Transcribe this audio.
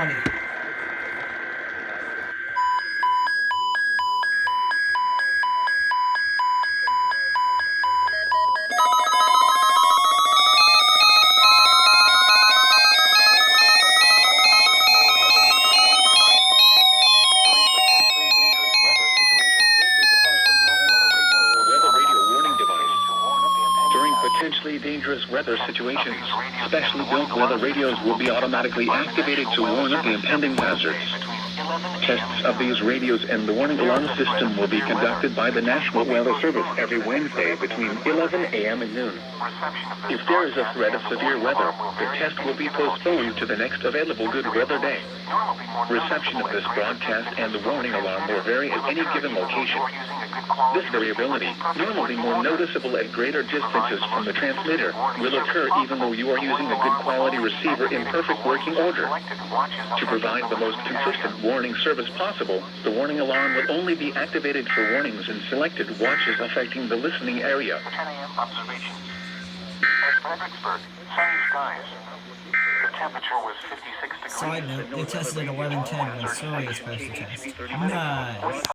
11:20. Potentially dangerous weather situations. Specially built weather radios will be automatically activated to warn of the impending hazards. Tests of these radios and the warning alarm system will be conducted by the National Weather Service every Wednesday between 11 a.m. and noon. If there is a threat of severe weather, the test will be postponed to the next available good weather day. Reception of this broadcast and the warning alarm will vary at any given location. This variability, normally more noticeable at greater distances from the transmitter, will occur even though you are using a good quality receiver in perfect working order. To provide the most consistent warning service possible, the warning alarm will only be activated for warnings in selected watches affecting the listening area. 10 a.m. observations. At Fredericksburg, sunny skies. The temperature was 56 degrees. Side note, they tested at 11:10 when Surrey is supposed to test. Nice.